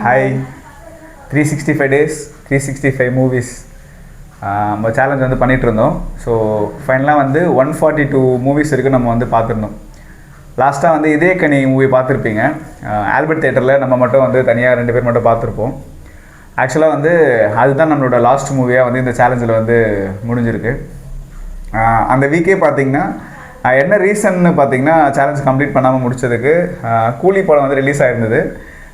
Hi 365 days 365 movies நம்ம challenge வந்து பண்ணிகிட்டு இருந்தோம். ஸோ ஃபைனலாக வந்து 142 மூவிஸ் வரைக்கும் நம்ம வந்து பார்த்துருந்தோம். லாஸ்ட்டாக வந்து இதே கனி மூவி பார்த்துருப்பீங்க. ஆல்பர்ட் தேட்டரில் நம்ம மட்டும் வந்து தனியாக 2 பேர் மட்டும் பார்த்துருப்போம். ஆக்சுவலாக வந்து அதுதான் நம்மளோட லாஸ்ட் மூவியாக வந்து இந்த சேலஞ்சில் வந்து முடிஞ்சிருக்கு. அந்த வீக்கே பார்த்திங்கன்னா என்ன ரீசன்னு பார்த்திங்கன்னா சேலஞ்ச் கம்ப்ளீட் பண்ணாமல் முடித்ததுக்கு கூலி படம் வந்து ரிலீஸ் ஆகிருந்தது.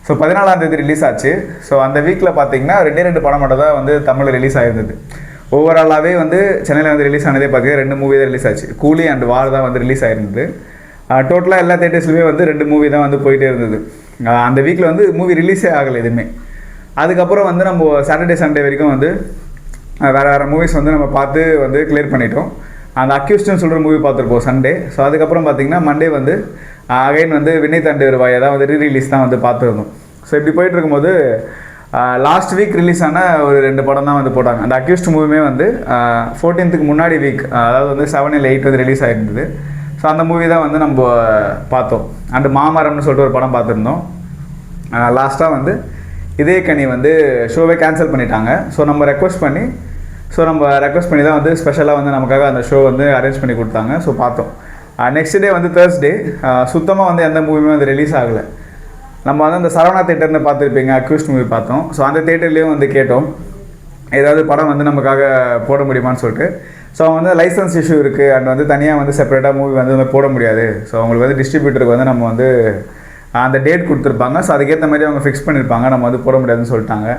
ஸோ 14ஆம் தேதி ரிலீஸ் ஆச்சு. ஸோ அந்த வீக்கில் பார்த்திங்கன்னா 2 படம் மட்டும் தான் வந்து தமிழில் ரிலீஸ் ஆகிருந்தது. ஓவராலாகவே வந்து சென்னையில் வந்து ரிலீஸ் ஆனதே பார்த்திங்கன்னா 2 மூவி தான் ரிலீஸ் ஆச்சு. கூலி அண்ட் வார் தான் வந்து ரிலீஸ் ஆகிருந்தது. டோட்டலாக எல்லா தேட்டர்ஸ்லையுமே வந்து 2 மூவி தான் வந்து போயிட்டே இருந்தது. அந்த வீக்கில் வந்து மூவி ரிலீஸே ஆகலை எதுவுமே. அதுக்கப்புறம் வந்து நம்ம சாட்டர்டே சண்டே வரைக்கும் வந்து வேறு மூவிஸ் வந்து நம்ம பார்த்து வந்து கிளியர் பண்ணிட்டோம். அந்த அக்யூஸ்ட்னு சொல்கிற மூவி பார்த்துருப்போம் சண்டே. ஸோ அதுக்கப்புறம் பார்த்திங்கன்னா மண்டே வந்து அகைன் வந்து விண்ணை தாண்டி வருவாய் தான் வந்து ரீரிலீஸ் தான் வந்து பார்த்துருந்தோம். ஸோ இப்படி போயிட்டு இருக்கும்போது லாஸ்ட் வீக் ரிலீஸ் ஆன ஒரு 2 படம் தான் வந்து போட்டாங்க. அந்த அக்யூஸ்ட் மூவியுமே வந்து 14th முன்னாடி வீக், அதாவது வந்து 7 இல்லை 8 வந்து ரிலீஸ் ஆகிருந்தது. ஸோ அந்த மூவி தான் வந்து நம்ம பார்த்தோம். அண்டு மாமரம்னு சொல்லிட்டு ஒரு படம் பார்த்துருந்தோம். லாஸ்ட்டாக வந்து இதே கனி வந்து ஷோவே கேன்சல் பண்ணிட்டாங்க. ஸோ நம்ம ரெக்வஸ்ட் பண்ணி தான் வந்து ஸ்பெஷலாக வந்து நமக்காக அந்த ஷோ வந்து அரேஞ்ச் பண்ணி கொடுத்தாங்க. ஸோ பார்த்தோம். நெக்ஸ்ட் டே வந்து தேர்ஸ்டே சுத்தமாக வந்து எந்த மூவியுமே வந்து ரிலீஸ் ஆகலை. நம்ம வந்து அந்த சரவணா தேட்டர்னு பார்த்துருப்பீங்க, அக்யூஸ்ட் மூவி பார்த்தோம். ஸோ அந்த தேட்டர்லேயும் வந்து கேட்டோம் ஏதாவது படம் வந்து நமக்காக போட முடியுமான்னு சொல்லிட்டு. ஸோ அவங்க வந்து லைசன்ஸ் இஷ்யூ இருக்குது அண்ட் வந்து தனியாக வந்து செப்பரேட்டாக மூவி வந்து போட முடியாது. ஸோ அவங்களுக்கு வந்து டிஸ்ட்ரிபியூட்டருக்கு வந்து நம்ம வந்து அந்த டேட் கொடுத்துருப்பாங்க. ஸோ அதுக்கேற்ற மாதிரி அவங்க ஃபிக்ஸ் பண்ணியிருப்பாங்க, நம்ம வந்து போட முடியாதுன்னு சொல்லிட்டாங்க.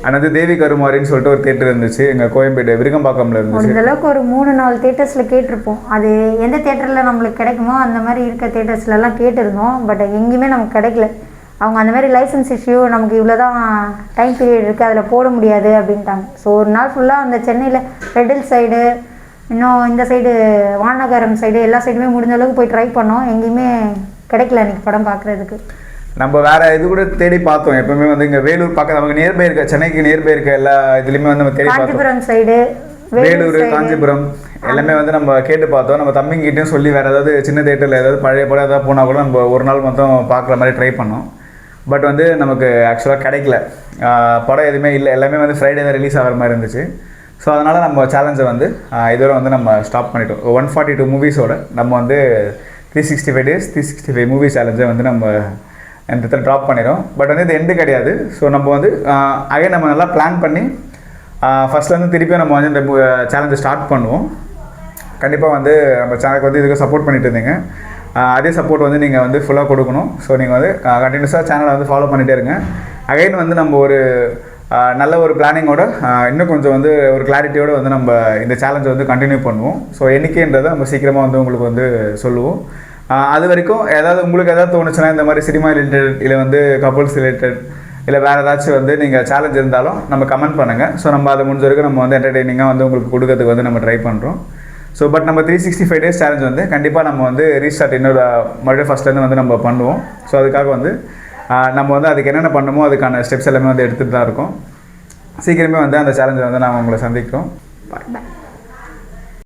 அண்ட் வந்து தேவி கருமாரின்னு சொல்லிட்டு ஒரு தேட்டர் இருந்துச்சு எங்கள் கோயம்பேடு விருகம்பாக்கம்ல இருந்துச்சு. அந்தளவுக்கு ஒரு 3-4 தேட்டர்ஸில் கேட்டிருப்போம். அது எந்த தேட்டரில் நம்மளுக்கு கிடைக்குமோ அந்த மாதிரி இருக்க தேட்டர்ஸ்லலாம் கேட்டிருந்தோம். பட் எங்கேயுமே நமக்கு கிடைக்கல. அவங்க அந்த மாதிரி லைசன்ஸ் இஷ்யூ, நமக்கு இவ்வளோ தான் டைம் பீரியட் இருக்குது, அதில் போட முடியாது அப்படின்ட்டாங்க. ஸோ ஒரு நாள் ஃபுல்லாக அந்த சென்னையில் ரெட்டில் சைடு, இன்னும் இந்த சைடு வானகரம் சைடு, எல்லா சைடுமே முடிஞ்ச அளவுக்கு போய் ட்ரை பண்ணோம். எங்கேயுமே கிடைக்கல அன்றைக்கி படம் பார்க்குறதுக்கு. நம்ம வேறு இது கூட தேடி பார்த்தோம். எப்பவுமே வந்து இங்கே வேலூர் பக்கம் நமக்கு நியர்பை இருக்க, சென்னைக்கு நியர்பை இருக்க எல்லா இதுலேயுமே வந்து நம்ம தேடி பார்த்தோம். காஞ்சிபுரம் சைடு, வேலூர், காஞ்சிபுரம் எல்லாமே வந்து நம்ம கேட்டு பார்த்தோம். நம்ம தம்பிங்கிட்டையும் சொல்லி வேறு ஏதாவது சின்ன தேட்டரில் ஏதாவது பழைய படம் ஏதாவது போனால் கூட நம்ம ஒரு நாள் மொத்தம் பார்க்குற மாதிரி ட்ரை பண்ணோம். பட் வந்து நமக்கு ஆக்சுவலாக கிடைக்கல. படம் எதுவுமே இல்லை, எல்லாமே வந்து ஃப்ரைடே தான் ரிலீஸ் ஆகிற மாதிரி இருந்துச்சு. ஸோ அதனால் நம்ம சேலஞ்சை வந்து இதோட வந்து நம்ம ஸ்டாப் பண்ணிட்டோம். 142 மூவிஸோட நம்ம வந்து 365 days 365 மூவி சேலஞ்சை வந்து நம்ம இந்த இடத்துல ட்ராப் பண்ணிடும். பட் வந்து இது எண்டு கிடையாது. ஸோ நம்ம வந்து அகைன் நம்ம நல்லா பிளான் பண்ணி ஃபஸ்ட்லேருந்து திருப்பியும் நம்ம வந்து இந்த சேலஞ்சை ஸ்டார்ட் பண்ணுவோம். கண்டிப்பாக வந்து நம்ம சேனலுக்கு வந்து இதுக்கு சப்போர்ட் பண்ணிட்டு இருந்தீங்க. அதே சப்போர்ட் வந்து நீங்கள் வந்து ஃபுல்லாக கொடுக்கணும். ஸோ நீங்கள் வந்து கண்டினியூஸாக சேனலை வந்து ஃபாலோ பண்ணிகிட்டே இருங்க. அகைன் வந்து நம்ம ஒரு நல்ல ஒரு பிளானிங்கோட இன்னும் கொஞ்சம் வந்து ஒரு கிளாரிட்டியோடு வந்து நம்ம இந்த சேலஞ்சை வந்து கண்டினியூ பண்ணுவோம். ஸோ என்றைக்கேன்றதை நம்ம சீக்கிரமாக வந்து உங்களுக்கு வந்து சொல்லுவோம். அது வரைக்கும் ஏதாவது உங்களுக்கு எதாவது தோணுச்சுன்னா, இந்த மாதிரி சினிமா ரிலேட்டட் இல்லை வந்து கப்புள்ஸ் ரிலேட்டட் இல்லை வேறு ஏதாச்சும் வந்து நீங்கள் சேலஞ்ச் இருந்தாலும் நம்ம கமெண்ட் பண்ணுங்கள். ஸோ நம்ம அதை முடிஞ்ச வரைக்கும் நம்ம வந்து என்டர்டெய்னிங்காக வந்து உங்களுக்கு கொடுக்கறதுக்கு வந்து நம்ம ட்ரை பண்ணுறோம். ஸோ பட் நம்ம 365 days சேலஞ்ச் வந்து கண்டிப்பாக நம்ம வந்து ரீஸ்டார்ட் இன்னொரு மறுபடியும் ஃபஸ்ட்லேருந்து வந்து நம்ம பண்ணுவோம். ஸோ அதுக்காக வந்து நம்ம வந்து அதுக்கு என்னென்ன பண்ணுமோ அதுக்கான ஸ்டெப்ஸ் எல்லாமே வந்து எடுத்துகிட்டு தான் இருக்கோம். சீக்கிரமே வந்து அந்த சேலஞ்சை வந்து நான் உங்களை சந்திக்கிறோம். பாய்.